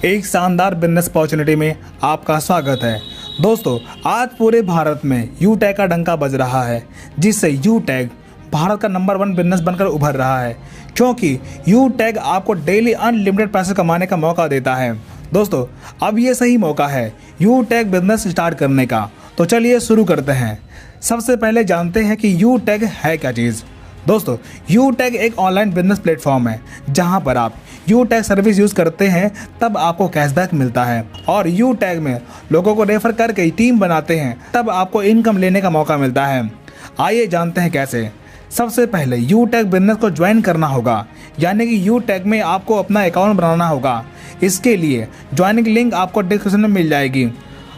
एक शानदार business opportunity में आपका स्वागत है। दोस्तों, आज पूरे भारत में यूटैग का डंका बज रहा है, जिससे यूटैग भारत का नंबर 1 बिजनेस बनकर उभर रहा है, क्योंकि यूटैग आपको डेली अनलिमिटेड पैसे कमाने का मौका देता है। दोस्तों, अब ये सही मौका है यूटैग बिजनेस स्टार्ट करने का। तो चलिए शुरू करते हैं। सबसे पहले जानते हैं कि यूटैग है क्या चीज़। दोस्तों, यूटैग एक ऑनलाइन बिजनेस प्लेटफॉर्म है, जहां पर आप यूटैग सर्विस यूज़ करते हैं तब आपको कैशबैक मिलता है, और यूटैग में लोगों को रेफर करके टीम बनाते हैं तब आपको इनकम लेने का मौका मिलता है। आइए जानते हैं कैसे। सबसे पहले यूटैग बिजनेस को ज्वाइन करना होगा, यानी कि यूटैग में आपको अपना अकाउंट बनाना होगा। इसके लिए ज्वाइनिंग लिंक आपको डिस्क्रिप्शन में मिल जाएगी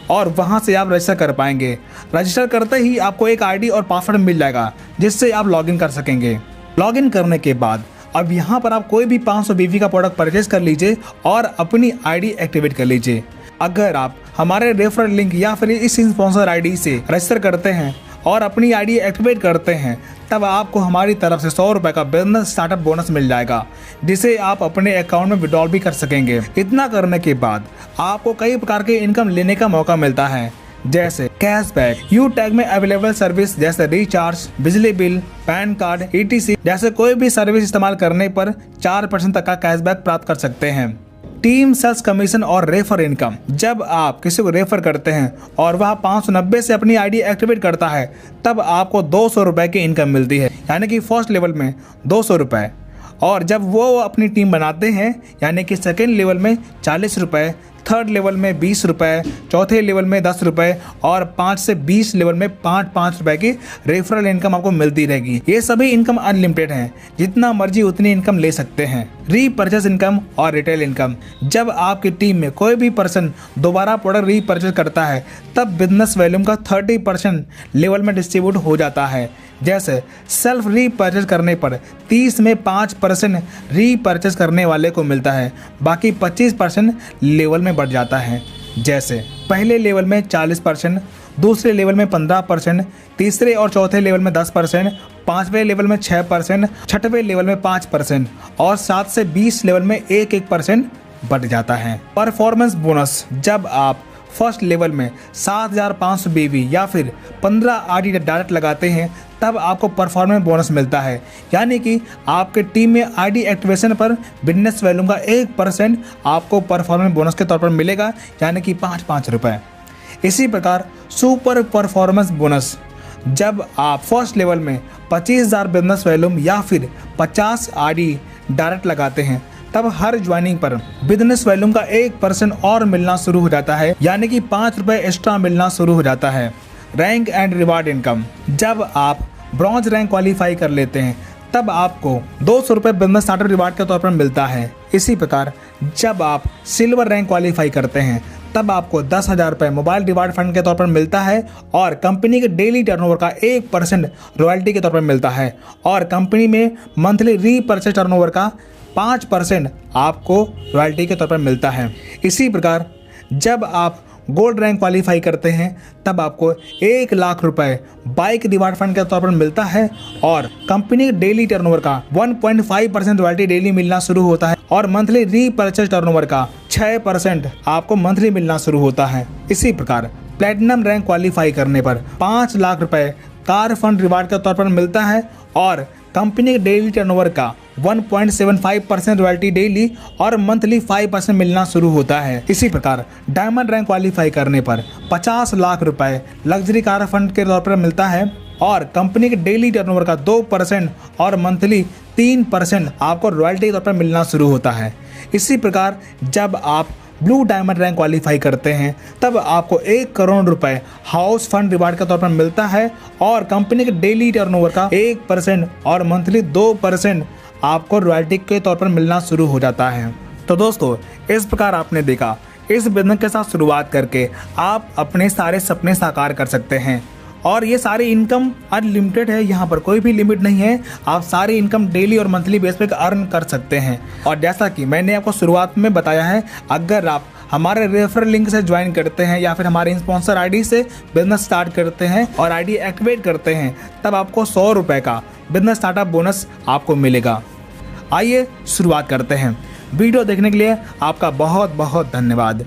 और वहां से आप रजिस्टर कर पाएंगे। रजिस्टर करते ही आपको एक आईडी और पासवर्ड मिल जाएगा, जिससे आप लॉगिन कर सकेंगे। लॉगिन करने के बाद अब यहाँ पर आप कोई भी 500 BV का प्रोडक्ट परचेज कर लीजिए और अपनी आईडी एक्टिवेट कर लीजिए। अगर आप हमारे रेफरल लिंक या फिर इस स्पॉन्सर आईडी से रजिस्टर करते हैं और अपनी आईडी एक्टिवेट करते हैं, तब आपको हमारी तरफ से 100 रुपये का बिजनेस स्टार्टअप बोनस मिल जाएगा, जिसे आप अपने अकाउंट में विड्रॉल भी कर सकेंगे। इतना करने के बाद आपको कई प्रकार के इनकम लेने का मौका मिलता है, जैसे कैशबैक। यूटैग में अवेलेबल सर्विस जैसे रिचार्ज, बिजली बिल, पैन कार्ड, ETC जैसे कोई भी सर्विस इस्तेमाल करने पर 4% तक का कैशबैक प्राप्त कर सकते हैं। टीम सेल्स कमीशन और रेफर इनकम। जब आप किसी को रेफर करते हैं और वह 590 से अपनी आईडी एक्टिवेट करता है, तब आपको 200 रुपये की इनकम मिलती है, यानी कि फर्स्ट लेवल में 200 रुपये। और जब वो अपनी टीम बनाते हैं, यानी कि सेकेंड लेवल में 40 रुपये, थर्ड लेवल में 20 रुपये, चौथे लेवल में 10 रुपये और 5 से 20 लेवल में 5-5 रुपये की रेफरल इनकम आपको मिलती रहेगी। ये सभी इनकम अनलिमिटेड हैं, जितना मर्जी उतनी इनकम ले सकते हैं। रीपर्चेस इनकम और रिटेल इनकम। जब आपकी टीम में कोई भी पर्सन दोबारा प्रोडक्ट रीपर्चेस करता है, तब बिजनेस वॉल्यूम का 30% लेवल में डिस्ट्रीब्यूट हो जाता है। जैसे सेल्फ रीपर्चेस करने पर 30 में 5% रीपर्चेस करने वाले को मिलता है, बाकी 25% लेवल में बढ़ जाता है। जैसे पहले लेवल में 40%, दूसरे लेवल में 15%, तीसरे और चौथे लेवल में 10%, पाँचवें लेवल में 6%, छठवें लेवल में 5% और 7 से 20 लेवल में 1% बढ़ जाता है। Performance bonus. जब आप फर्स्ट लेवल में 7500 BV या फिर 15 आईडी डायरेक्ट लगाते हैं, तब आपको परफॉर्मेंस बोनस मिलता है, यानी कि आपके टीम में आईडी एक्टिवेशन पर बिजनेस वैल्यूम का 1% आपको परफॉर्मेंस बोनस के तौर पर मिलेगा, यानी कि 5-5 रुपये। इसी प्रकार सुपर परफॉर्मेंस बोनस। जब आप फर्स्ट लेवल में 25,000 बिजनेस वैल्यूम या फिर 50 आईडी डायरेक्ट लगाते हैं, तब हर ज्वाइनिंग पर बिजनेस वैल्यूम का 1% और मिलना शुरू हो जाता है, यानी कि 5 रुपये एक्स्ट्रा मिलना शुरू हो जाता है। Rank and reward income. जब आप ब्रॉन्ज रैंक क्वालिफाई कर लेते हैं, तब आपको 200 रुपये बिजनेस स्टार्टर रिवार्ड के तौर पर मिलता है। इसी प्रकार जब आप सिल्वर रैंक क्वालिफाई करते हैं, तब आपको 10,000 रुपये मोबाइल रिवार्ड फंड के तौर पर मिलता है और कंपनी के डेली टर्नओवर का 1% रॉयल्टी के तौर पर मिलता है, और कंपनी में मंथली रीपर्चेज टर्नओवर का 5% आपको रॉयल्टी के तौर पर मिलता है। इसी प्रकार जब आप गोल्ड रैंक क्वालिफाई करते हैं, तब आपको 1 लाख रुपए बाइक रिवार्ड फंड के तौर पर मिलता है, और कंपनी के डेली टर्नओवर का 1.5% रॉयल्टी डेली मिलना शुरू होता है, और मंथली रीपर्चेज टर्नओवर का 6% आपको मंथली मिलना शुरू होता है। इसी प्रकार प्लेटिनम रैंक क्वालिफाई करने पर 5 लाख रुपए कार फंड रिवार्ड के तौर पर मिलता है, और कंपनी के डेली टर्नओवर का 1.75% रॉयल्टी डेली और मंथली 5% मिलना शुरू होता है। इसी प्रकार डायमंड रैंक क्वालिफाई करने पर 50 लाख रुपए लग्जरी कार फंड के तौर पर मिलता है, और कंपनी के डेली टर्नओवर का 2% और मंथली 3% आपको रॉयल्टी के तौर पर मिलना शुरू होता है। इसी प्रकार जब आप ब्लू डायमंड रैंक क्वालिफाई करते हैं, तब आपको 1 करोड़ रुपए हाउस फंड रिवार्ड के तौर पर मिलता है, और कंपनी के डेली टर्नओवर का 1% और मंथली 2% आपको रॉयल्टी के तौर पर मिलना शुरू हो जाता है। तो दोस्तों, इस प्रकार आपने देखा, इस बिजनेस के साथ शुरुआत करके आप अपने सारे सपने साकार कर सकते हैं, और ये सारी इनकम अनलिमिटेड है, यहाँ पर कोई भी लिमिट नहीं है। आप सारी इनकम डेली और मंथली बेस पे अर्न कर सकते हैं। और जैसा कि मैंने आपको शुरुआत में बताया है, अगर आप हमारे रेफरल लिंक से ज्वाइन करते हैं या फिर हमारे स्पॉन्सर आईडी से बिजनेस स्टार्ट करते हैं और आईडी एक्टिवेट करते हैं, तब आपको 100 रुपये का बिजनेस स्टार्टअप बोनस आपको मिलेगा। आइए शुरुआत करते हैं। वीडियो देखने के लिए आपका बहुत बहुत धन्यवाद।